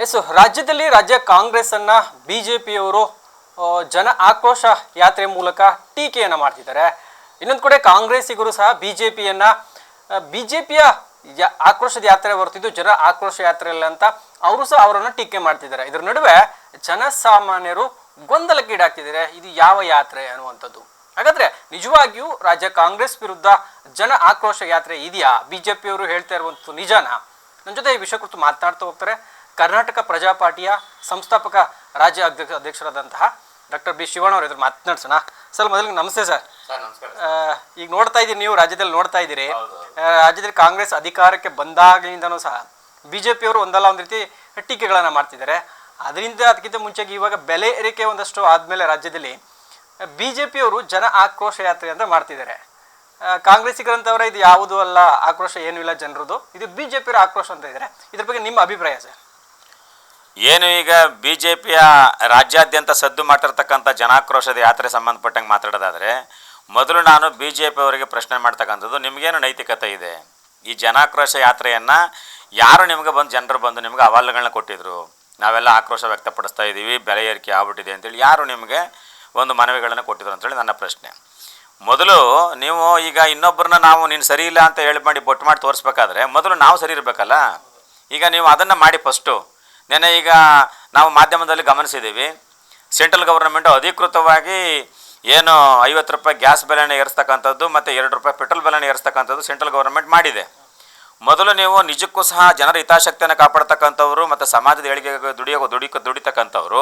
S ರಾಜ್ಯದಲ್ಲಿ ರಾಜ್ಯ ಕಾಂಗ್ರೆಸ್ ಅನ್ನ ಬಿಜೆಪಿಯವರು ಜನ ಆಕ್ರೋಶ ಯಾತ್ರೆ ಮೂಲಕ ಟೀಕೆಯನ್ನು ಮಾಡ್ತಿದ್ದಾರೆ. ಇನ್ನೊಂದು ಕಡೆ ಕಾಂಗ್ರೆಸ್ಸಿಗರು ಸಹ ಬಿಜೆಪಿಯ ಆಕ್ರೋಶದ ಯಾತ್ರೆ ಬರ್ತಿದ್ದು ಜನ ಆಕ್ರೋಶ ಯಾತ್ರೆ ಇಲ್ಲ ಅಂತ ಅವರು ಸಹ ಅವರನ್ನು ಟೀಕೆ ಮಾಡ್ತಿದ್ದಾರೆ. ಇದರ ನಡುವೆ ಜನಸಾಮಾನ್ಯರು ಗೊಂದಲಕ್ಕೀಡಾಗ್ತಿದ್ದಾರೆ. ಇದು ಯಾವ ಯಾತ್ರೆ ಅನ್ನುವಂಥದ್ದು. ಹಾಗಾದ್ರೆ ನಿಜವಾಗಿಯೂ ರಾಜ್ಯ ಕಾಂಗ್ರೆಸ್ ವಿರುದ್ಧ ಜನ ಆಕ್ರೋಶ ಯಾತ್ರೆ ಇದೆಯಾ? ಬಿಜೆಪಿಯವರು ಹೇಳ್ತಾ ಇರುವಂಥದ್ದು ನಿಜಾನ? ನನ್ನ ಜೊತೆ ಈ ವಿಷಯ ಕುರಿತು ಮಾತನಾಡ್ತಾ ಹೋಗ್ತಾರೆ ಕರ್ನಾಟಕ ಪ್ರಜಾ ಪಾರ್ಟಿಯ ಸಂಸ್ಥಾಪಕ ರಾಜ್ಯ ಅಧ್ಯಕ್ಷರಾದಂತಹ ಡಾಕ್ಟರ್ ಬಿ ಶಿವಣ್ಣ ಅವರು. ಇದ್ರ ಮಾತನಾಡ್ಸೋಣ. ಸರ್ ಮೊದಲಿಗೆ ನಮಸ್ತೆ ಸರ್. ಈಗ ನೋಡ್ತಾ ಇದ್ದೀರಿ, ನೀವು ರಾಜ್ಯದಲ್ಲಿ ನೋಡ್ತಾ ಇದ್ದೀರಿ, ರಾಜ್ಯದಲ್ಲಿ ಕಾಂಗ್ರೆಸ್ ಅಧಿಕಾರಕ್ಕೆ ಬಂದಾಗಲಿಂದನೂ ಸಹ ಬಿಜೆಪಿಯವರು ಒಂದಲ್ಲ ಒಂದು ರೀತಿ ಟೀಕೆಗಳನ್ನು ಮಾಡ್ತಿದ್ದಾರೆ. ಅದಕ್ಕಿಂತ ಮುಂಚೆಗೆ ಇವಾಗ ಬೆಲೆ ಏರಿಕೆ ಒಂದಷ್ಟು ಆದಮೇಲೆ ರಾಜ್ಯದಲ್ಲಿ ಬಿಜೆಪಿಯವರು ಜನ ಆಕ್ರೋಶ ಯಾತ್ರೆ ಅಂತ ಮಾಡ್ತಿದ್ದಾರೆ. ಕಾಂಗ್ರೆಸ್ಸಿಗರಂತವರ ಇದು ಯಾವುದೂ ಅಲ್ಲ, ಆಕ್ರೋಶ ಏನೂ ಇಲ್ಲ ಜನರದು, ಇದು ಬಿಜೆಪಿಯವರ ಆಕ್ರೋಶ ಅಂತ ಇದ್ದಾರೆ. ಇದ್ರ ಬಗ್ಗೆ ನಿಮ್ಮ ಅಭಿಪ್ರಾಯ ಸರ್? ಏನು ಈಗ ಬಿ ಜೆ ಪಿಯ ರಾಜ್ಯಾದ್ಯಂತ ಸದ್ದು ಮಾಡ್ತಿರ್ತಕ್ಕಂಥ ಜನಾಕ್ರೋಶದ ಯಾತ್ರೆ ಸಂಬಂಧಪಟ್ಟಂಗೆ ಮಾತಾಡೋದಾದರೆ, ಮೊದಲು ನಾನು ಬಿ ಜೆ ಪಿಯವರಿಗೆ ಪ್ರಶ್ನೆ ಮಾಡ್ತಕ್ಕಂಥದ್ದು, ನಿಮಗೇನು ನೈತಿಕತೆ ಇದೆ? ಈ ಜನಾಕ್ರೋಶ ಯಾತ್ರೆಯನ್ನು ಯಾರು ನಿಮಗೆ ಜನರು ಬಂದು ನಿಮಗೆ ಅಹವಾಲುಗಳನ್ನ ಕೊಟ್ಟಿದ್ರು, ನಾವೆಲ್ಲ ಆಕ್ರೋಶ ವ್ಯಕ್ತಪಡಿಸ್ತಾ ಇದ್ದೀವಿ, ಬೆಲೆ ಏರಿಕೆ ಆಗ್ಬಿಟ್ಟಿದೆ ಅಂತೇಳಿ ಯಾರು ನಿಮಗೆ ಒಂದು ಮನವಿಗಳನ್ನು ಕೊಟ್ಟಿದ್ರು ಅಂತೇಳಿ ನನ್ನ ಪ್ರಶ್ನೆ. ಮೊದಲು ನೀವು ಈಗ ಇನ್ನೊಬ್ಬರನ್ನ ನಾವು ನೀನು ಸರಿ ಇಲ್ಲ ಅಂತ ಮಾಡಿ ಬೊಟ್ಟು ಮಾಡಿ ತೋರಿಸ್ಬೇಕಾದ್ರೆ ಮೊದಲು ನಾವು ಸರಿ ಇರಬೇಕಲ್ಲ. ಈಗ ನೀವು ಅದನ್ನು ಮಾಡಿ ಫಸ್ಟು. ನೆನೆ ಈಗ ನಾವು ಮಾಧ್ಯಮದಲ್ಲಿ ಗಮನಿಸಿದ್ದೀವಿ, ಸೆಂಟ್ರಲ್ ಗೌರ್ಮೆಂಟು ಅಧಿಕೃತವಾಗಿ ಏನು 50 ರೂಪಾಯಿ ಗ್ಯಾಸ್ ಬೆಲೆನ ಏರಿಸ್ತಕ್ಕಂಥದ್ದು ಮತ್ತು 2 ರೂಪಾಯಿ ಪೆಟ್ರೋಲ್ ಬೆಲೆನ ಏರಿಸ್ತಕ್ಕಂಥದ್ದು ಸೆಂಟ್ರಲ್ ಗೌರ್ಮೆಂಟ್ ಮಾಡಿದೆ. ಮೊದಲು ನೀವು ನಿಜಕ್ಕೂ ಸಹ ಜನರ ಹಿತಾಸಕ್ತಿಯನ್ನು ಕಾಪಾಡ್ತಕ್ಕಂಥವ್ರು ಮತ್ತು ಸಮಾಜದ ಏಳಿಗೆಗೆ ದುಡಿತಕ್ಕಂಥವ್ರು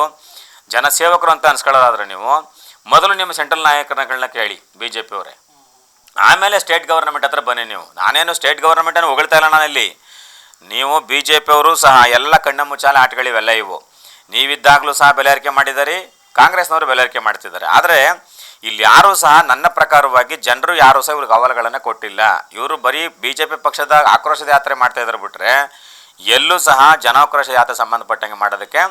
ಜನಸೇವಕರು ಅಂತ ಅನ್ಸ್ಕೊಳ್ಳೋದಾದ್ರೆ ನೀವು ಮೊದಲು ನಿಮ್ಮ ಸೆಂಟ್ರಲ್ ನಾಯಕರುಗಳನ್ನ ಕೇಳಿ ಬಿ ಜೆ ಪಿಯವರೇ, ಆಮೇಲೆ ಸ್ಟೇಟ್ ಗೌರ್ಮೆಂಟ್ ಹತ್ರ ಬನ್ನಿ. ನೀವು ನಾನೇನು ಸ್ಟೇಟ್ ಗೌರ್ಮೆಂಟನ್ನು ಹೊಗಳ್ತಾ ಇಲ್ಲ ನಾನಲ್ಲಿ. ನೀವು ಬಿ ಜೆ ಪಿಯವರು ಸಹ ಎಲ್ಲ ಕಣ್ಣ ಮುಚ್ಚಾಲೆ ಆಟಗಳಿವೆಲ್ಲ ಇವು. ನೀವಿದ್ದಾಗಲೂ ಸಹ ಬೆಲೆ ಏರಿಕೆ ಮಾಡಿದ್ದಾರೆ, ಕಾಂಗ್ರೆಸ್ನವರು ಬೆಲೆ ಏರಿಕೆ ಮಾಡ್ತಿದ್ದಾರೆ. ಆದರೆ ಇಲ್ಲಿ ಯಾರೂ ಸಹ ನನ್ನ ಪ್ರಕಾರವಾಗಿ ಜನರು ಯಾರೂ ಸಹ ಇವ್ರಿಗೆ ಅಹವಾಲುಗಳನ್ನು ಕೊಟ್ಟಿಲ್ಲ. ಇವರು ಬರೀ ಬಿ ಜೆ ಪಿ ಪಕ್ಷದ ಆಕ್ರೋಶದ ಯಾತ್ರೆ ಮಾಡ್ತಾ ಇದ್ದಾರೆ ಬಿಟ್ಟರೆ ಎಲ್ಲೂ ಸಹ ಜನಾಕ್ರೋಶ ಯಾತ್ರೆ ಸಂಬಂಧಪಟ್ಟಂಗೆ ಮಾಡೋದಕ್ಕೆ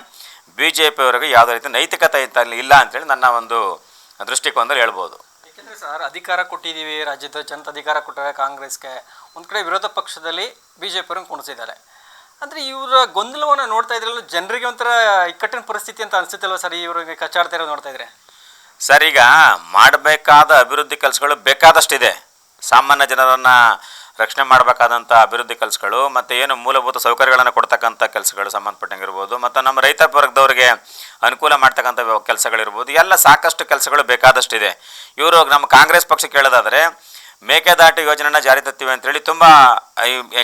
ಬಿ ಜೆ ಪಿಯವರಿಗೆ ಯಾವುದೇ ರೀತಿ ನೈತಿಕತೆ ಇಲ್ಲ ಅಂತೇಳಿ ನನ್ನ ಒಂದು ದೃಷ್ಟಿಕೋನದಲ್ಲಿ ಹೇಳ್ಬೋದು. ಯಾಕೆಂದರೆ ಸರ್, ಅಧಿಕಾರ ಕೊಟ್ಟಿದ್ದೀವಿ, ರಾಜ್ಯದ ಜನತೆ ಅಧಿಕಾರ ಕೊಟ್ಟರೆ ಕಾಂಗ್ರೆಸ್ಗೆ, ಒಂದು ಕಡೆ ವಿರೋಧ ಪಕ್ಷದಲ್ಲಿ ಬಿ ಜೆ ಪಿಯವ್ರನ್ನ ಕುಣಿಸಿದ್ದಾರೆ. ಅಂದರೆ ಇವರ ಗೊಂದಲವನ್ನು ನೋಡ್ತಾ ಇದ್ರಲ್ಲ, ಜನರಿಗೆ ಒಂಥರ ಇಕ್ಕಟ್ಟಿನ ಪರಿಸ್ಥಿತಿ ಅಂತ ಅನಿಸುತ್ತಲ್ವ ಸರ್ ಇವ್ರಿಗೆ ಕಚ್ಚಾಡ್ತಾ ಇರೋದು ನೋಡ್ತಾ ಇದ್ರೆ? ಸರ್, ಈಗ ಮಾಡಬೇಕಾದ ಅಭಿವೃದ್ಧಿ ಕೆಲಸಗಳು ಬೇಕಾದಷ್ಟಿದೆ. ಸಾಮಾನ್ಯ ಜನರನ್ನು ರಕ್ಷಣೆ ಮಾಡಬೇಕಾದಂಥ ಅಭಿವೃದ್ಧಿ ಕೆಲಸಗಳು ಮತ್ತು ಏನು ಮೂಲಭೂತ ಸೌಕರ್ಯಗಳನ್ನು ಕೊಡ್ತಕ್ಕಂಥ ಕೆಲಸಗಳು ಸಂಬಂಧಪಟ್ಟಂಗಿರ್ಬೋದು, ಮತ್ತು ನಮ್ಮ ರೈತ ವರ್ಗದವ್ರಿಗೆ ಅನುಕೂಲ ಮಾಡ್ತಕ್ಕಂಥ ಕೆಲಸಗಳಿರ್ಬೋದು, ಎಲ್ಲ ಸಾಕಷ್ಟು ಕೆಲಸಗಳು ಬೇಕಾದಷ್ಟಿದೆ. ಇವರು ನಮ್ಮ ಕಾಂಗ್ರೆಸ್ ಪಕ್ಷಕ್ಕೆ ಹೇಳೋದಾದರೆ ಮೇಕೆದಾಟು ಯೋಜನೆನ ಜಾರಿ ತರ್ತೀವಿ ಅಂತೇಳಿ ತುಂಬ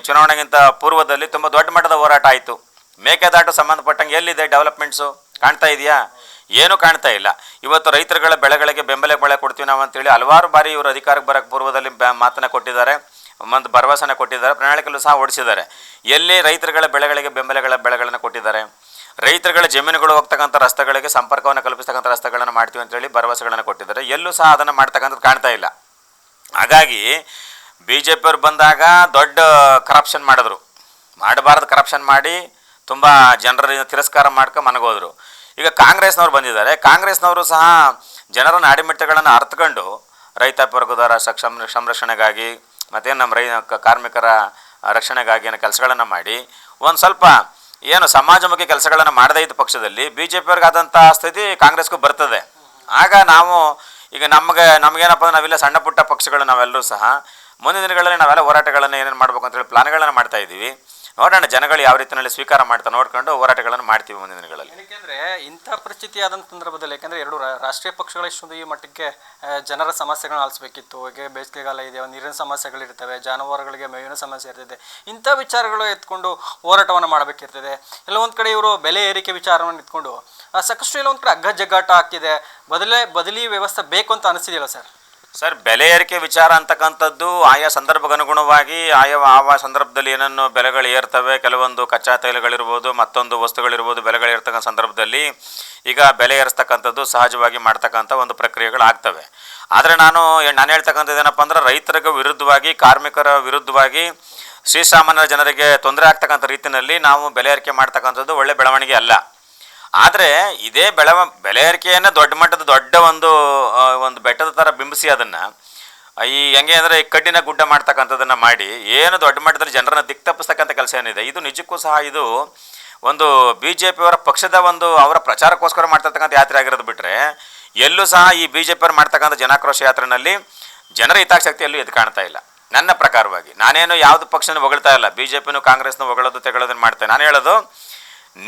ಚುನಾವಣೆಗಿಂತ ಪೂರ್ವದಲ್ಲಿ ತುಂಬ ದೊಡ್ಡ ಮಟ್ಟದ ಹೋರಾಟ ಆಯಿತು. ಮೇಕೆದಾಟು ಸಂಬಂಧಪಟ್ಟಂಗೆ ಎಲ್ಲಿದೆ ಡೆವಲಪ್ಮೆಂಟ್ಸು? ಕಾಣ್ತಾ ಇದೆಯಾ? ಏನೂ ಕಾಣ್ತಾ ಇಲ್ಲ. ಇವತ್ತು ರೈತರುಗಳ ಬೆಳೆಗಳಿಗೆ ಬೆಂಬಲ ಬೆಳೆ ಕೊಡ್ತೀವಿ ನಾವು ಅಂತೇಳಿ ಹಲವಾರು ಬಾರಿ ಇವರು ಅಧಿಕಾರಕ್ಕೆ ಬರೋಕ್ಕೆ ಪೂರ್ವದಲ್ಲಿ ಮಾತನ್ನು ಕೊಟ್ಟಿದ್ದಾರೆ, ಒಂದು ಭರವಸೆನ ಕೊಟ್ಟಿದ್ದಾರೆ, ಪ್ರಣಾಳಿಕೆಯಲ್ಲೂ ಸಹ ಓಡಿಸಿದ್ದಾರೆ. ಎಲ್ಲಿ ರೈತರುಗಳ ಬೆಳೆಗಳಿಗೆ ಬೆಳೆಗಳನ್ನು ಕೊಟ್ಟಿದ್ದಾರೆ? ರೈತರುಗಳ ಜಮೀನುಗಳು ಹೋಗ್ತಕ್ಕಂಥ ರಸ್ತೆಗಳಿಗೆ ಸಂಪರ್ಕವನ್ನು ಕಲ್ಪಿಸ್ತಕ್ಕಂಥ ರಸ್ತೆಗಳನ್ನು ಮಾಡ್ತೀವಿ ಅಂತೇಳಿ ಭರವಸೆಗಳನ್ನು ಕೊಟ್ಟಿದ್ದಾರೆ. ಎಲ್ಲೂ ಸಹ ಅದನ್ನು ಮಾಡ್ತಕ್ಕಂಥದ್ದು ಕಾಣ್ತಾ ಇಲ್ಲ. ಹಾಗಾಗಿ ಬಿ ಜೆ ಪಿಯವ್ರು ಬಂದಾಗ ದೊಡ್ಡ ಕರಪ್ಷನ್ ಮಾಡಿದ್ರು. ಮಾಡಬಾರ್ದು ಕರಪ್ಷನ್ ಮಾಡಿ ತುಂಬ ಜನರ ತಿರಸ್ಕಾರ ಮನಗೋದ್ರು. ಈಗ ಕಾಂಗ್ರೆಸ್ನವ್ರು ಬಂದಿದ್ದಾರೆ. ಕಾಂಗ್ರೆಸ್ನವರು ಸಹ ಜನರ ನಾಡಿಮಿಟ್ಟಗಳನ್ನು ಅರ್ಥಕೊಂಡು ರೈತಾಪಿ ವರ್ಗದವರ ಸಂರಕ್ಷಣೆಗಾಗಿ ಮತ್ತು ನಮ್ಮ ಕಾರ್ಮಿಕರ ರಕ್ಷಣೆಗಾಗಿ ಏನೋ ಕೆಲಸಗಳನ್ನು ಮಾಡಿ ಒಂದು ಸ್ವಲ್ಪ ಏನು ಸಮಾಜಮುಖಿ ಕೆಲಸಗಳನ್ನು ಮಾಡದೇ ಇದ್ದ ಪಕ್ಷದಲ್ಲಿ ಬಿ ಜೆ ಪಿಯವ್ರಿಗಾದಂಥ ಸ್ಥಿತಿ ಕಾಂಗ್ರೆಸ್ಗೂ ಬರ್ತದೆ. ಆಗ ನಾವು ಈಗ ನಮಗೇನಪ್ಪ ಅಂದರೆ ನಾವೆಲ್ಲ ಸಣ್ಣ ಪುಟ್ಟ ಪಕ್ಷಗಳು ನಾವೆಲ್ಲರೂ ಸಹ ಮುಂದಿನ ದಿನಗಳಲ್ಲಿ ನಾವೆಲ್ಲ ಹೋರಾಟಗಳನ್ನು ಏನೇನು ಮಾಡಬೇಕು ಅಂತೇಳಿ ಪ್ಲಾನ್ಗಳನ್ನು ಮಾಡ್ತಾ ಇದ್ದೀವಿ. ನೋಡೋಣ ಜನಗಳು ಯಾವ ರೀತಿಯಲ್ಲಿ ಸ್ವೀಕಾರ ಮಾಡ್ತಾ ನೋಡ್ಕೊಂಡು ಹೋರಾಟಗಳನ್ನು ಮಾಡ್ತೀವಿ ಮುಂದಿನ ದಿನಗಳಲ್ಲಿ. ಯಾಕೆಂದರೆ ಇಂಥ ಪರಿಸ್ಥಿತಿ ಆದಂಥ ಸಂದರ್ಭದಲ್ಲಿ, ಯಾಕೆಂದರೆ ಎರಡು ರಾಷ್ಟ್ರೀಯ ಪಕ್ಷಗಳ ಇಷ್ಟೊಂದು ಈ ಮಟ್ಟಕ್ಕೆ ಜನರ ಸಮಸ್ಯೆಗಳನ್ನ ಆಲಿಸಬೇಕಿತ್ತು. ಈಗ ಬೇಸಿಗೆಗಾಲ ಇದೆ, ನೀರಿನ ಸಮಸ್ಯೆಗಳಿರ್ತವೆ, ಜಾನುವಾರುಗಳಿಗೆ ಮೇವಿನ ಸಮಸ್ಯೆ ಇರ್ತದೆ. ಇಂಥ ವಿಚಾರಗಳು ಎತ್ಕೊಂಡು ಹೋರಾಟವನ್ನು ಮಾಡಬೇಕಿರ್ತದೆ. ಒಂದು ಕಡೆ ಇವರು ಬೆಲೆ ಏರಿಕೆ ವಿಚಾರವನ್ನು ಎತ್ಕೊಂಡು ಸಾಕಷ್ಟು ಒಂದು ಕಡೆ ಅಗ್ಗಜಗ್ಗಾಟ ಆಗ್ತಿದೆ. ಬದಲಿ ವ್ಯವಸ್ಥೆ ಬೇಕು ಅಂತ ಅನಿಸ್ತಿದೆಯಲ್ಲ ಸರ್? ಸರ್, ಬೆಲೆ ಏರಿಕೆ ವಿಚಾರ ಅಂತಕ್ಕಂಥದ್ದು ಆಯಾ ಸಂದರ್ಭಕ್ಕನುಗುಣವಾಗಿ ಆಯಾ ಸಂದರ್ಭದಲ್ಲಿ ಏನನ್ನು ಬೆಲೆಗಳು ಏರ್ತವೆ. ಕೆಲವೊಂದು ಕಚ್ಚಾ ತೈಲಗಳಿರ್ಬೋದು, ಮತ್ತೊಂದು ವಸ್ತುಗಳಿರ್ಬೋದು, ಬೆಲೆಗಳು ಏರ್ತಕ್ಕಂಥ ಸಂದರ್ಭದಲ್ಲಿ ಈಗ ಬೆಲೆ ಏರಿಸ್ತಕ್ಕಂಥದ್ದು ಸಹಜವಾಗಿ ಮಾಡ್ತಕ್ಕಂಥ ಒಂದು ಪ್ರಕ್ರಿಯೆಗಳಾಗ್ತವೆ. ಆದರೆ ನಾನು ಹೇಳ್ತಕ್ಕಂಥದ್ದು ಏನಪ್ಪ ಅಂದ್ರೆ, ರೈತರಿಗೆ ವಿರುದ್ಧವಾಗಿ, ಕಾರ್ಮಿಕರ ವಿರುದ್ಧವಾಗಿ, ಶ್ರೀಸಾಮಾನ್ಯರ ಜನರಿಗೆ ತೊಂದರೆ ಆಗ್ತಕ್ಕಂಥ ರೀತಿಯಲ್ಲಿ ನಾವು ಬೆಲೆ ಏರಿಕೆ ಮಾಡ್ತಕ್ಕಂಥದ್ದು ಒಳ್ಳೆ ಬೆಳವಣಿಗೆ ಅಲ್ಲ. ಆದರೆ ಇದೇ ಬೆಲೆ ಏರಿಕೆಯನ್ನು ದೊಡ್ಡ ಒಂದು ಬೆಟ್ಟದ ಥರ ಬಿಂಬಿಸಿ ಅದನ್ನು ಹೆಂಗೆ ಅಂದರೆ ಕಡ್ಡಿನ ಗುಡ್ಡ ಮಾಡ್ತಕ್ಕಂಥದ್ದನ್ನು ಮಾಡಿ ಏನು ದೊಡ್ಡ ಮಟ್ಟದಲ್ಲಿ ಜನರನ್ನು ದಿಕ್ತಪ್ಪಿಸ್ತಕ್ಕಂಥ ಕೆಲಸ ಏನಿದೆ, ಇದು ನಿಜಕ್ಕೂ ಸಹ ಇದು ಒಂದು ಬಿ ಜೆ ಪಿಯವರ ಪಕ್ಷದ ಒಂದು ಅವರ ಪ್ರಚಾರಕ್ಕೋಸ್ಕರ ಮಾಡ್ತಿರ್ತಕ್ಕಂಥ ಯಾತ್ರೆ ಆಗಿರೋದು ಬಿಟ್ಟರೆ ಎಲ್ಲೂ ಸಹ ಈ ಬಿ ಜೆ ಪಿಯವರು ಮಾಡ್ತಕ್ಕಂಥ ಜನಾಕ್ರೋಶ ಯಾತ್ರೆಯಲ್ಲಿ ಜನರ ಹಿತಾಸಕ್ತಿ ಎಲ್ಲೂ ಎದ್ದು ಕಾಣ್ತಾ ಇಲ್ಲ. ನನ್ನ ಪ್ರಕಾರವಾಗಿ ನಾನೇನು ಯಾವುದು ಪಕ್ಷನ ಹೊಗಳ್ತಾ ಇಲ್ಲ, ಬಿ ಜೆ ಪಿನೂ ಕಾಂಗ್ರೆಸ್ನ ಹೊಗಳೋದು ತೆಗೊಳ್ಳೋದನ್ನು ಮಾಡ್ತೇನೆ. ನಾನು ಹೇಳೋದು,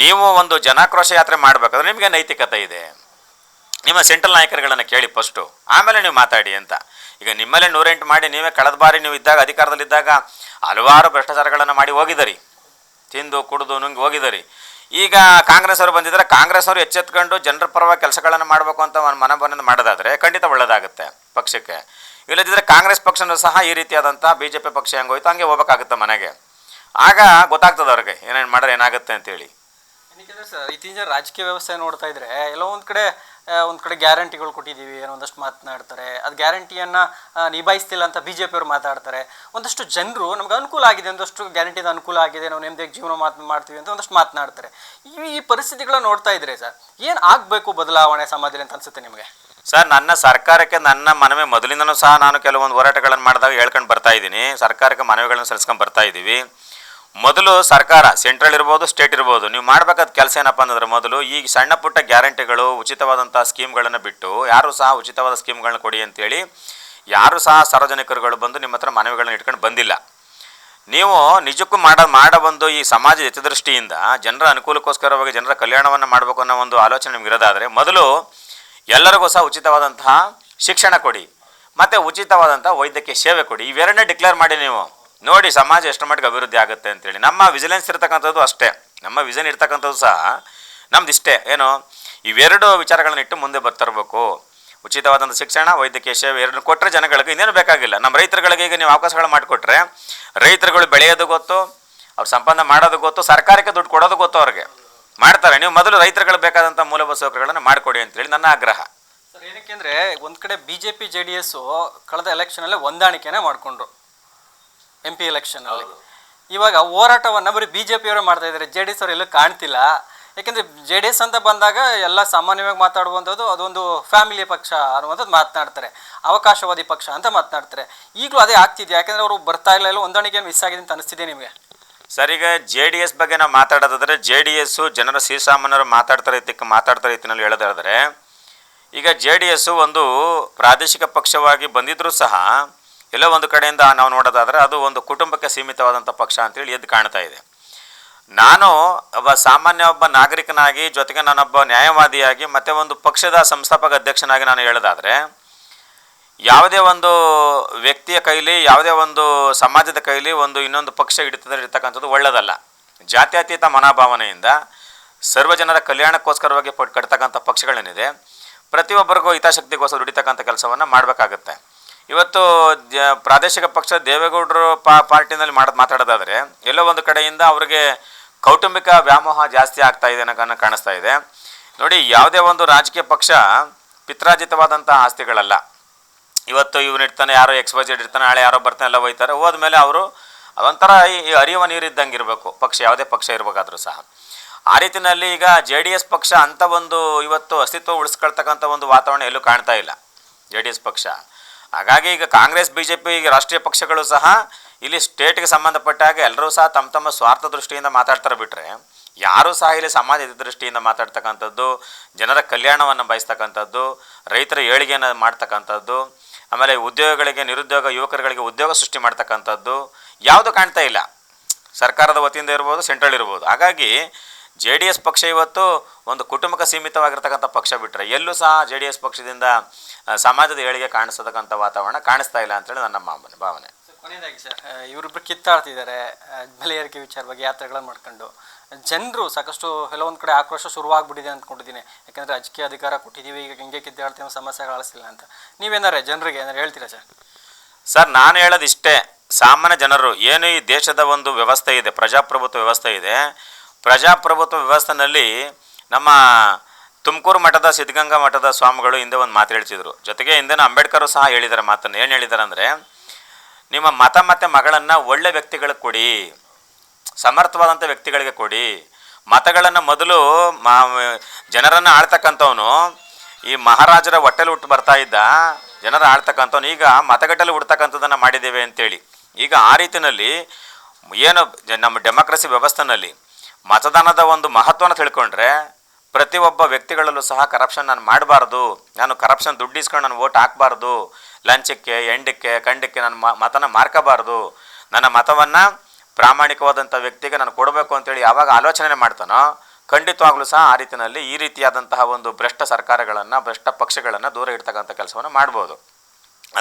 ನೀವು ಒಂದು ಜನಾಕ್ರೋಶ ಯಾತ್ರೆ ಮಾಡಬೇಕಾದ್ರೆ ನಿಮಗೆ ನೈತಿಕತೆ ಇದೆ, ನಿಮ್ಮ ಸೆಂಟ್ರಲ್ ನಾಯಕರುಗಳನ್ನು ಕೇಳಿ ಫಸ್ಟು, ಆಮೇಲೆ ನೀವು ಮಾತಾಡಿ ಅಂತ. ಈಗ ನಿಮ್ಮಲ್ಲೇ 108 ಮಾಡಿ ನೀವೇ ಕಳೆದ ಬಾರಿ ನೀವು ಇದ್ದಾಗ ಅಧಿಕಾರದಲ್ಲಿದ್ದಾಗ ಹಲವಾರು ಭ್ರಷ್ಟಾಚಾರಗಳನ್ನು ಮಾಡಿ ಹೋಗಿದ್ದೀರಿ, ತಿಂದು ಕುಡಿದು ನುಂಗಿ ಹೋಗಿದ್ದೀರಿ. ಈಗ ಕಾಂಗ್ರೆಸ್ ಅವರು ಬಂದಿದ್ದಾರೆ, ಕಾಂಗ್ರೆಸ್ ಅವರು ಎಚ್ಚೆತ್ಕೊಂಡು ಜನರ ಪರವಾಗಿ ಕೆಲಸಗಳನ್ನು ಮಾಡಬೇಕು ಅಂತ ಮನಬಂದು ಮಾಡೋದಾದರೆ ಖಂಡಿತ ಒಳ್ಳೆಯದಾಗುತ್ತೆ ಪಕ್ಷಕ್ಕೆ. ಇಲ್ಲದಿದ್ದರೆ ಕಾಂಗ್ರೆಸ್ ಪಕ್ಷನೂ ಸಹ ಈ ರೀತಿಯಾದಂಥ ಬಿ ಜೆ ಪಿ ಪಕ್ಷ ಹೆಂಗೆ ಹೋಯ್ತು ಹಂಗೆ ಹೋಗ್ಬೇಕಾಗುತ್ತೆ ಮನೆಗೆ. ಆಗ ಗೊತ್ತಾಗ್ತದೆ ಅವ್ರಿಗೆ ಏನೇನು ಮಾಡಿದ್ರೆ ಏನಾಗುತ್ತೆ ಅಂತೇಳಿ. ಏನಕ್ಕೆ ಸರ್, ಇತ್ತೀಚಿನ ರಾಜಕೀಯ ವ್ಯವಸ್ಥೆ ನೋಡ್ತಾ ಇದ್ರೆ ಎಲ್ಲೋ ಒಂದು ಕಡೆ ಗ್ಯಾರಂಟಿಗಳು ಕೊಟ್ಟಿದ್ದೀವಿ ಏನೋ ಒಂದಷ್ಟು ಮಾತನಾಡ್ತಾರೆ, ಅದು ಗ್ಯಾರಂಟಿಯನ್ನು ನಿಭಾಯಿಸ್ತಿಲ್ಲ ಅಂತ ಬಿ ಜೆ ಪಿಯವರು ಮಾತಾಡ್ತಾರೆ. ಒಂದಷ್ಟು ಜನರು ನಮ್ಗೆ ಅನುಕೂಲ ಆಗಿದೆ, ಒಂದಷ್ಟು ಗ್ಯಾರಂಟಿದ ಅನುಕೂಲ ಆಗಿದೆ, ನಾವು ನೆಮ್ಮದಿಯಾಗಿ ಜೀವನ ಮಾಡ್ತೀವಿ ಅಂತ ಒಂದಷ್ಟು ಮಾತನಾಡ್ತಾರೆ. ಈ ಪರಿಸ್ಥಿತಿಗಳನ್ನ ನೋಡ್ತಾ ಇದ್ರೆ ಸರ್, ಏನು ಆಗಬೇಕು ಬದಲಾವಣೆ ಸಮಾಜದಲ್ಲಿ ಅಂತ ಅನ್ಸುತ್ತೆ ನಿಮಗೆ? ಸರ್, ನನ್ನ ಸರ್ಕಾರಕ್ಕೆ ನನ್ನ ಮನವಿ ಮೊದಲಿಂದನೂ ಸಹ ನಾನು ಕೆಲವೊಂದು ಹೋರಾಟಗಳನ್ನು ಮಾಡಿದಾಗ ಹೇಳ್ಕೊಂಡು ಬರ್ತಾ ಇದ್ದೀನಿ, ಸರ್ಕಾರಕ್ಕೆ ಮನವಿಗಳನ್ನು ಸಲ್ಲಿಸ್ಕೊಂಡು ಬರ್ತಾ ಇದ್ದೀವಿ. ಮೊದಲು ಸರ್ಕಾರ ಸೆಂಟ್ರಲ್ ಇರ್ಬೋದು, ಸ್ಟೇಟ್ ಇರ್ಬೋದು, ನೀವು ಮಾಡಬೇಕಾದ ಕೆಲಸ ಏನಪ್ಪ ಅಂತಂದರೆ ಮೊದಲು ಈ ಸಣ್ಣ ಪುಟ್ಟ ಗ್ಯಾರಂಟಿಗಳು, ಉಚಿತವಾದಂಥ ಸ್ಕೀಮ್ಗಳನ್ನು ಬಿಟ್ಟು ಯಾರೂ ಸಹ ಉಚಿತವಾದ ಸ್ಕೀಮ್ಗಳನ್ನ ಕೊಡಿ ಅಂತೇಳಿ ಯಾರೂ ಸಹ ಸಾರ್ವಜನಿಕರುಗಳು ಬಂದು ನಿಮ್ಮ ಹತ್ರ ಮನವಿಗಳನ್ನ ಇಟ್ಕೊಂಡು ಬಂದಿಲ್ಲ. ನೀವು ನಿಜಕ್ಕೂ ಮಾಡಬಂದು ಈ ಸಮಾಜ ಹಿತದೃಷ್ಟಿಯಿಂದ ಜನರ ಅನುಕೂಲಕ್ಕೋಸ್ಕರವಾಗಿ ಜನರ ಕಲ್ಯಾಣವನ್ನು ಮಾಡಬೇಕು ಅನ್ನೋ ಒಂದು ಆಲೋಚನೆ ನಿಮ್ಗೆ ಇರೋದಾದರೆ ಮೊದಲು ಎಲ್ಲರಿಗೂ ಸಹ ಉಚಿತವಾದಂತಹ ಶಿಕ್ಷಣ ಕೊಡಿ, ಮತ್ತು ಉಚಿತವಾದಂಥ ವೈದ್ಯಕೀಯ ಸೇವೆ ಕೊಡಿ. ಇವೆರಡನ್ನೇ ಡಿಕ್ಲೇರ್ ಮಾಡಿ ನೀವು ನೋಡಿ ಸಮಾಜ ಎಷ್ಟು ಮಟ್ಟಿಗೆ ಅಭಿವೃದ್ಧಿ ಆಗುತ್ತೆ ಅಂತೇಳಿ. ನಮ್ಮ ವಿಜಿಲೆನ್ಸ್ ಇರ್ತಕ್ಕಂಥದ್ದು ಅಷ್ಟೇ, ನಮ್ಮ ವಿಷನ್ ಇರ್ತಕ್ಕಂಥದ್ದು ಸಹ ನಮ್ದು ಇಷ್ಟೇ. ಏನು, ಇವೆರಡು ವಿಚಾರಗಳನ್ನ ಇಟ್ಟು ಮುಂದೆ ಬರ್ತಿರ್ಬೇಕು. ಉಚಿತವಾದಂಥ ಶಿಕ್ಷಣ, ವೈದ್ಯಕೀಯ ಸೇವೆ ಎರಡನ್ನು ಕೊಟ್ಟರೆ ಜನಗಳಿಗೆ ಇನ್ನೇನು ಬೇಕಾಗಿಲ್ಲ. ನಮ್ಮ ರೈತರುಗಳಿಗೆ ಈಗ ನೀವು ಅವಕಾಶಗಳು ಮಾಡಿಕೊಟ್ರೆ ರೈತರುಗಳು ಬೆಳೆಯೋದು ಗೊತ್ತು, ಅವ್ರು ಸಂಪಾದನೆ ಮಾಡೋದು ಗೊತ್ತು, ಸರ್ಕಾರಕ್ಕೆ ದುಡ್ಡು ಕೊಡೋದು ಗೊತ್ತು, ಅವ್ರಿಗೆ ಮಾಡ್ತಾರೆ. ನೀವು ಮೊದಲು ರೈತರುಗಳು ಬೇಕಾದಂಥ ಮೂಲಭೂತ ಸೌಕರ್ಯಗಳನ್ನು ಮಾಡಿಕೊಡಿ ಅಂತೇಳಿ ನನ್ನ ಆಗ್ರಹ. ಸರ್, ಏನಕ್ಕೆ ಅಂದರೆ ಒಂದು ಕಡೆ B J P J D S ಕಳೆದ ಎಲೆಕ್ಷನಲ್ಲೇ ಹೊಂದಾಣಿಕೆನೇ ಮಾಡಿಕೊಂಡ್ರು MP ಎಲೆಕ್ಷನಲ್ಲಿ. ಇವಾಗ ಹೋರಾಟವನ್ನು ಬರೀ ಬಿ ಜೆ ಪಿಯವರು ಮಾಡ್ತಾ ಇದ್ದಾರೆ, ಜೆ ಡಿ ಎಸ್ ಅವರು ಎಲ್ಲೂ ಕಾಣ್ತಿಲ್ಲ. ಯಾಕೆಂದರೆ ಜೆ ಡಿ ಎಸ್ ಅಂತ ಬಂದಾಗ ಎಲ್ಲ ಸಾಮಾನ್ಯವಾಗಿ ಮಾತಾಡುವಂಥದ್ದು ಅದೊಂದು ಫ್ಯಾಮಿಲಿ ಪಕ್ಷ ಅನ್ನುವಂಥದ್ದು ಮಾತನಾಡ್ತಾರೆ, ಅವಕಾಶವಾದಿ ಪಕ್ಷ ಅಂತ ಮಾತನಾಡ್ತಾರೆ. ಈಗಲೂ ಅದೇ ಆಗ್ತಿದೆ, ಯಾಕೆಂದರೆ ಅವರು ಬರ್ತಾ ಇಲ್ಲ, ಎಲ್ಲ ಹೊಂದಾಣಿಕೆ ಮಿಸ್ ಆಗಿದೆ ಅಂತ ಅನಿಸ್ತಿದೆ ನಿಮಗೆ? ಸರ್, ಈಗ ಜೆ ಡಿ ಎಸ್ ಬಗ್ಗೆ ನಾವು ಮಾತಾಡೋದಾದರೆ ಜೆ ಡಿ ಎಸ್ಸು ಜನರ ಶ್ರೀಸಾಮಾನ್ಯರು ಮಾತಾಡ್ತಾ ರೀತಿಯಲ್ಲಿ ಹೇಳೋದಾದರೆ ಈಗ ಜೆ ಡಿ ಎಸ್ಸು ಒಂದು ಪ್ರಾದೇಶಿಕ ಪಕ್ಷವಾಗಿ ಬಂದಿದ್ದರೂ ಸಹ ಎಲ್ಲೋ ಒಂದು ಕಡೆಯಿಂದ ನಾವು ನೋಡೋದಾದರೆ ಅದು ಒಂದು ಕುಟುಂಬಕ್ಕೆ ಸೀಮಿತವಾದಂಥ ಪಕ್ಷ ಅಂತೇಳಿ ಎದ್ದು ಕಾಣ್ತಾ ಇದೆ. ನಾನು ಒಬ್ಬ ನಾಗರಿಕನಾಗಿ, ಜೊತೆಗೆ ನಾನೊಬ್ಬ ನ್ಯಾಯವಾದಿಯಾಗಿ, ಮತ್ತು ಒಂದು ಪಕ್ಷದ ಸಂಸ್ಥಾಪಕ ಅಧ್ಯಕ್ಷನಾಗಿ ನಾನು ಹೇಳೋದಾದರೆ ಯಾವುದೇ ಒಂದು ವ್ಯಕ್ತಿಯ ಕೈಲಿ, ಯಾವುದೇ ಒಂದು ಸಮಾಜದ ಕೈಲಿ ಇನ್ನೊಂದು ಪಕ್ಷ ಇರ್ತಕ್ಕಂಥದ್ದು ಒಳ್ಳೆಯದಲ್ಲ. ಜಾತ್ಯತೀತ ಮನೋಭಾವನೆಯಿಂದ ಸರ್ವಜನರ ಕಲ್ಯಾಣಕ್ಕೋಸ್ಕರವಾಗಿ ಕಟ್ತಕ್ಕಂಥ ಪಕ್ಷಗಳೇನಿದೆ ಪ್ರತಿಯೊಬ್ಬರಿಗೂ ಹಿತಾಸಕ್ತಿಗೋಸ್ಕರ ದುಡಿತಕ್ಕಂಥ ಕೆಲಸವನ್ನು ಮಾಡಬೇಕಾಗತ್ತೆ. ಇವತ್ತು ಪ್ರಾದೇಶಿಕ ಪಕ್ಷ ದೇವೇಗೌಡರು ಪಾರ್ಟಿನಲ್ಲಿ ಮಾತಾಡೋದಾದರೆ ಎಲ್ಲೋ ಒಂದು ಕಡೆಯಿಂದ ಅವ್ರಿಗೆ ಕೌಟುಂಬಿಕ ವ್ಯಾಮೋಹ ಜಾಸ್ತಿ ಆಗ್ತಾ ಇದೆ ಅನ್ನೋ ಕಾಣಿಸ್ತಾ ಇದೆ. ನೋಡಿ, ಯಾವುದೇ ಒಂದು ರಾಜಕೀಯ ಪಕ್ಷ ಪಿತ್ರಾರ್ಜಿತವಾದಂಥ ಆಸ್ತಿಗಳಲ್ಲ. ಇವತ್ತು ಇವನಿರ್ತಾನೆ, ಯಾರೋ XYZ ಇರ್ತಾನೆ, ನಾಳೆ ಯಾರೋ ಬರ್ತಾನೆ, ಎಲ್ಲ ಹೋಯ್ತಾರೆ. ಹೋದ್ಮೇಲೆ ಅವರು ಅದೊಂಥರ ಈ ಹರಿಯುವ ನೀರಿದ್ದಂಗೆ ಇರಬೇಕು ಪಕ್ಷ, ಯಾವುದೇ ಪಕ್ಷ ಇರಬೇಕಾದ್ರೂ ಸಹ. ಆ ರೀತಿಯಲ್ಲಿ ಈಗ ಜೆ ಡಿ ಎಸ್ ಪಕ್ಷ ಅಂಥ ಒಂದು ಇವತ್ತು ಅಸ್ತಿತ್ವ ಉಳಿಸ್ಕೊಳ್ತಕ್ಕಂಥ ಒಂದು ವಾತಾವರಣ ಎಲ್ಲೂ ಕಾಣ್ತಾ ಇಲ್ಲ ಜೆ ಡಿ ಎಸ್ ಪಕ್ಷ. ಹಾಗಾಗಿ ಈಗ ಕಾಂಗ್ರೆಸ್ ಬಿ ಜೆ ಪಿ ರಾಷ್ಟ್ರೀಯ ಪಕ್ಷಗಳು ಸಹ ಇಲ್ಲಿ ಸ್ಟೇಟ್ಗೆ ಸಂಬಂಧಪಟ್ಟ ಹಾಗೆ ಎಲ್ಲರೂ ಸಹ ತಮ್ಮ ಸ್ವಾರ್ಥ ದೃಷ್ಟಿಯಿಂದ ಮಾತಾಡ್ತಾರೆ ಬಿಟ್ಟರೆ ಯಾರೂ ಸಹ ಇಲ್ಲಿ ಸಮಾಜದ ದೃಷ್ಟಿಯಿಂದ ಮಾತಾಡ್ತಕ್ಕಂಥದ್ದು, ಜನರ ಕಲ್ಯಾಣವನ್ನು ಬಯಸ್ತಕ್ಕಂಥದ್ದು, ರೈತರ ಏಳಿಗೆಯನ್ನು ಮಾಡ್ತಕ್ಕಂಥದ್ದು, ಆಮೇಲೆ ಉದ್ಯೋಗಗಳಿಗೆ, ನಿರುದ್ಯೋಗ ಯುವಕರುಗಳಿಗೆ ಉದ್ಯೋಗ ಸೃಷ್ಟಿ ಮಾಡ್ತಕ್ಕಂಥದ್ದು ಯಾವುದು ಕಾಣ್ತಾ ಇಲ್ಲ, ಸರ್ಕಾರದ ವತಿಯಿಂದ ಇರ್ಬೋದು, ಸೆಂಟ್ರಲ್ ಇರ್ಬೋದು. ಹಾಗಾಗಿ ಜೆ ಡಿ ಎಸ್ ಪಕ್ಷ ಇವತ್ತು ಒಂದು ಕುಟುಂಬಕ್ಕೆ ಸೀಮಿತವಾಗಿರ್ತಕ್ಕಂಥ ಪಕ್ಷ ಬಿಟ್ಟರೆ ಎಲ್ಲೂ ಸಹ ಜೆ ಡಿ ಎಸ್ ಪಕ್ಷದಿಂದ ಸಮಾಜದ ಏಳಿಗೆ ಕಾಣಿಸ್ತಕ್ಕಂಥ ವಾತಾವರಣ ಕಾಣಿಸ್ತಾ ಇಲ್ಲ ಅಂತೇಳಿ ನನ್ನ ಭಾವನೆ. ಕೊನೆಯದಾಗಿ ಸರ್, ಇವರಿಬ್ಬರು ಕಿತ್ತಾಡ್ತಿದ್ದಾರೆ ಬೆಲೆ ಏರಿಕೆ ವಿಚಾರ ಬಗ್ಗೆ ಯಾತ್ರೆಗಳನ್ನು ಮಾಡ್ಕೊಂಡು. ಜನರು ಸಾಕಷ್ಟು ಕೆಲವೊಂದು ಕಡೆ ಆಕ್ರೋಶ ಶುರುವಾಗ್ಬಿಟ್ಟಿದೆ ಅಂದ್ಕೊಂಡಿದ್ದೀನಿ. ಯಾಕಂದರೆ ರಾಜಕೀಯ ಅಧಿಕಾರ ಕೊಟ್ಟಿದ್ದೀವಿ, ಈಗ ಹಿಂಗೆ ಕಿತ್ತಾಡ್ತೀವಿ, ಸಮಸ್ಯೆಗಳು ಅಳಿಸಿಲ್ಲ ಅಂತ. ನೀವೇನಾರೆ ಜನರಿಗೆ ಏನಾರು ಹೇಳ್ತೀರಾ ಸರ್? ಸರ್, ನಾನು ಹೇಳೋದು ಇಷ್ಟೇ, ಸಾಮಾನ್ಯ ಜನರು ಏನು ಈ ದೇಶದ ಒಂದು ವ್ಯವಸ್ಥೆ ಇದೆ, ಪ್ರಜಾಪ್ರಭುತ್ವ ವ್ಯವಸ್ಥೆ ಇದೆ, ಪ್ರಜಾಪ್ರಭುತ್ವ ವ್ಯವಸ್ಥೆಯಲ್ಲಿ ನಮ್ಮ ತುಮಕೂರು ಮಠದ ಸಿದ್ಧಗಂಗಾ ಮಠದ ಸ್ವಾಮಿಗಳು ಹಿಂದೆ ಒಂದು ಮಾತು ಹೇಳ್ತಿದ್ರು. ಜೊತೆಗೆ ಹಿಂದೆನೂ ಅಂಬೇಡ್ಕರು ಸಹ ಹೇಳಿದ್ದಾರೆ ಮಾತನ್ನು. ಏನು ಹೇಳಿದ್ದಾರೆ ಅಂದರೆ, ನಿಮ್ಮ ಮತ ಮತ್ತು ಮಗಳನ್ನು ಒಳ್ಳೆ ವ್ಯಕ್ತಿಗಳಿಗೆ ಕೊಡಿ, ಸಮರ್ಥವಾದಂಥ ವ್ಯಕ್ತಿಗಳಿಗೆ ಕೊಡಿ. ಮತಗಳನ್ನು ಮೊದಲು ಜನರನ್ನು ಆಳ್ತಕ್ಕಂಥವನು ಈ ಮಹಾರಾಜರ ಹೊಟ್ಟೆಲಿ ಹುಟ್ಟು ಬರ್ತಾ ಇದ್ದ ಜನರ ಆಳ್ತಕ್ಕಂಥವ್ನು ಈಗ ಮತಗಟ್ಟಲ್ಲಿ ಹುಡ್ತಕ್ಕಂಥದ್ದನ್ನು ಮಾಡಿದ್ದೇವೆ ಅಂತೇಳಿ. ಈಗ ಆ ರೀತಿಯಲ್ಲಿ ಏನು ನಮ್ಮ ಡೆಮೋಕ್ರಸಿ ವ್ಯವಸ್ಥೆಯಲ್ಲಿ ಮತದಾನದ ಒಂದು ಮಹತ್ವನ ತಿಳ್ಕೊಂಡ್ರೆ ಪ್ರತಿಯೊಬ್ಬ ವ್ಯಕ್ತಿಗಳಲ್ಲೂ ಸಹ ಕರಪ್ಷನ್ ನಾನು ಮಾಡಬಾರ್ದು, ನಾನು ಕರಪ್ಷನ್ ದುಡ್ಡು ಇಸ್ಕೊಂಡು ನಾನು ವೋಟ್ ಹಾಕಬಾರ್ದು, ಲಂಚಕ್ಕೆ ಎಂಡಕ್ಕೆ ಕಂಡಕ್ಕೆ ನಾನು ಮತನ ಮಾರ್ಕೋಬಾರ್ದು, ನನ್ನ ಮತವನ್ನು ಪ್ರಾಮಾಣಿಕವಾದಂಥ ವ್ಯಕ್ತಿಗೆ ನಾನು ಕೊಡಬೇಕು ಅಂತೇಳಿ ಯಾವಾಗ ಆಲೋಚನೆ ಮಾಡ್ತಾನೋ ಖಂಡಿತವಾಗ್ಲೂ ಸಹ ಆ ರೀತಿಯಲ್ಲಿ ಈ ರೀತಿಯಾದಂತಹ ಒಂದು ಭ್ರಷ್ಟ ಸರ್ಕಾರಗಳನ್ನು ಭ್ರಷ್ಟ ಪಕ್ಷಗಳನ್ನು ದೂರ ಇಡ್ತಕ್ಕಂಥ ಕೆಲಸವನ್ನು ಮಾಡ್ಬೋದು.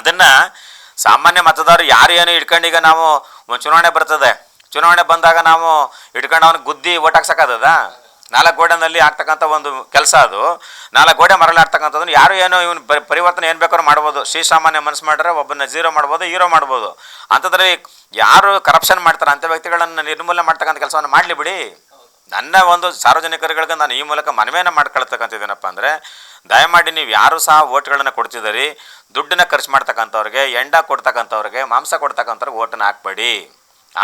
ಅದನ್ನು ಸಾಮಾನ್ಯ ಮತದಾರರು ಯಾರು ಏನು ಇಟ್ಕೊಂಡೀಗ ನಾವು ಚುನಾವಣೆ ಬರ್ತದೆ, ಚುನಾವಣೆ ಬಂದಾಗ ನಾವು ಇಟ್ಕೊಂಡು ಅವನಿಗೆ ಗುದ್ದಿ ಓಟ್ ಹಾಕ್ಸೋಕ್ಕಾಗದ? 4 ಗೋಡೆನಲ್ಲಿ ಆಗ್ತಕ್ಕಂಥ ಒಂದು ಕೆಲಸ ಅದು. 4 ಗೋಡೆ ಮರಳಾಡ್ತಕ್ಕಂಥದ್ದನ್ನು ಯಾರು ಏನೋ ಇವನು ಪರಿವರ್ತನೆ ಏನು ಬೇಕಾದ್ರೂ ಮಾಡ್ಬೋದು. ಶ್ರೀಸಾಮಾನ್ಯ ಮನಸ್ಸು ಮಾಡಿದ್ರೆ ಒಬ್ಬನ ಝೀರೋ ಮಾಡ್ಬೋದು, ಹೀರೋ ಮಾಡ್ಬೋದು. ಅಂಥದ್ರಲ್ಲಿ ಯಾರು ಕರಪ್ಷನ್ ಮಾಡ್ತಾರೆ ಅಂಥ ವ್ಯಕ್ತಿಗಳನ್ನು ನಿರ್ಮೂಲನೆ ಮಾಡ್ತಕ್ಕಂಥ ಕೆಲಸವನ್ನು ಮಾಡಲಿ ಬಿಡಿ. ನನ್ನ ಒಂದು ಸಾರ್ವಜನಿಕರುಗಳಿಗೆ ನಾನು ಈ ಮೂಲಕ ಮನವಿಯನ್ನು ಮಾಡ್ಕೊಳ್ತಕ್ಕಂಥದ್ದೇನಪ್ಪ ಅಂದರೆ, ದಯಮಾಡಿ ನೀವು ಯಾರು ಸಹ ಓಟ್ಗಳನ್ನು ಕೊಡ್ತಿದ್ದೀರಿ, ದುಡ್ಡನ್ನ ಖರ್ಚು ಮಾಡ್ತಕ್ಕಂಥವ್ರಿಗೆ, ಎಂಡ ಕೊಡ್ತಕ್ಕಂಥವ್ರಿಗೆ, ಮಾಂಸ ಕೊಡ್ತಕ್ಕಂಥವ್ರಿಗೆ ಓಟನ್ನು ಹಾಕ್ಬೇಡಿ,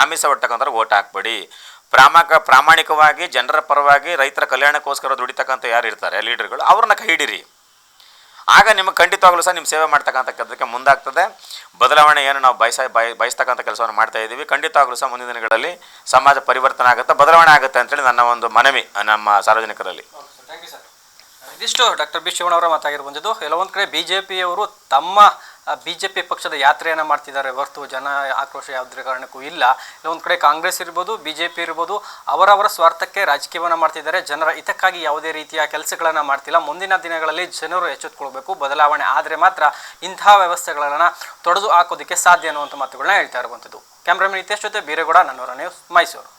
ಆಮಿಷ ಕೊಡ್ತಕ್ಕಂಥವ್ರಿಗೆ ಓಟ್ ಹಾಕ್ಬೇಡಿ. ಪ್ರಾಮಾಣಿಕವಾಗಿ ಜನರ ಪರವಾಗಿ ರೈತರ ಕಲ್ಯಾಣಕ್ಕೋಸ್ಕರ ದುಡಿತಕ್ಕಂಥ ಯಾರು ಇರ್ತಾರೆ ಲೀಡರ್ಗಳು, ಅವ್ರನ್ನ ಕೈ ಹಿಡೀರಿ. ಆಗ ನಿಮಗೆ ಖಂಡಿತವಾಗ್ಲೂ ಸಹ ನಿಮ್ಮ ಸೇವೆ ಮಾಡ್ತಕ್ಕಂಥ ಕೆಲಸಕ್ಕೆ ಮುಂದಾಗ್ತದೆ. ಬದಲಾವಣೆ ಏನು ನಾವು ಬಯಸ್ತಕ್ಕಂಥ ಕೆಲಸವನ್ನು ಮಾಡ್ತಾ ಇದ್ದೀವಿ. ಖಂಡಿತವಾಗ್ಲೂ ಸಹ ಮುಂದಿನ ದಿನಗಳಲ್ಲಿ ಸಮಾಜ ಪರಿವರ್ತನೆ ಆಗುತ್ತೆ, ಬದಲಾವಣೆ ಆಗುತ್ತೆ ಅಂತೇಳಿ ನನ್ನ ಒಂದು ಮನವಿ ನಮ್ಮ ಸಾರ್ವಜನಿಕರಲ್ಲಿ. Thank you sir. ಇದಿಷ್ಟು ಡಾಕ್ಟರ್ ಬಿ ಶಿವಣ್ಣವರ ಮಾತಾಗಿರ್ಬಂದಿದ್ದು. ಕೆಲವೊಂದು ಕಡೆ BJPಯವರು ತಮ್ಮ BJP ಪಕ್ಷದ ಯಾತ್ರೆಯನ್ನು ಮಾಡ್ತಿದ್ದಾರೆ ಹೊರತು ಜನ ಆಕ್ರೋಶ ಯಾವುದೇ ಕಾರಣಕ್ಕೂ ಇಲ್ಲ. ಕೆಲವೊಂದು ಕಡೆ ಕಾಂಗ್ರೆಸ್ ಇರ್ಬೋದು, BJP ಇರ್ಬೋದು, ಅವರವರ ಸ್ವಾರ್ಥಕ್ಕೆ ರಾಜಕೀಯವನ್ನು ಮಾಡ್ತಿದ್ದಾರೆ. ಜನರ ಹಿತಕ್ಕಾಗಿ ಯಾವುದೇ ರೀತಿಯ ಕೆಲಸಗಳನ್ನು ಮಾಡ್ತಿಲ್ಲ. ಮುಂದಿನ ದಿನಗಳಲ್ಲಿ ಜನರು ಎಚ್ಚೆತ್ತುಕೊಳ್ಬೇಕು. ಬದಲಾವಣೆ ಆದರೆ ಮಾತ್ರ ಇಂತಹ ವ್ಯವಸ್ಥೆಗಳನ್ನು ತೊಡೆದು ಹಾಕೋದಕ್ಕೆ ಸಾಧ್ಯ ಅನ್ನುವಂಥ ಮಾತುಗಳನ್ನ ಹೇಳ್ತಾ ಇರುವಂಥದ್ದು. ಕ್ಯಾಮ್ರಾಮನ್ ನಿತೇಶ್ ಜೊತೆ ಬೀರೇಗೌಡ, ನನ್ನೂರ ನ್ಯೂಸ್, ಮೈಸೂರು.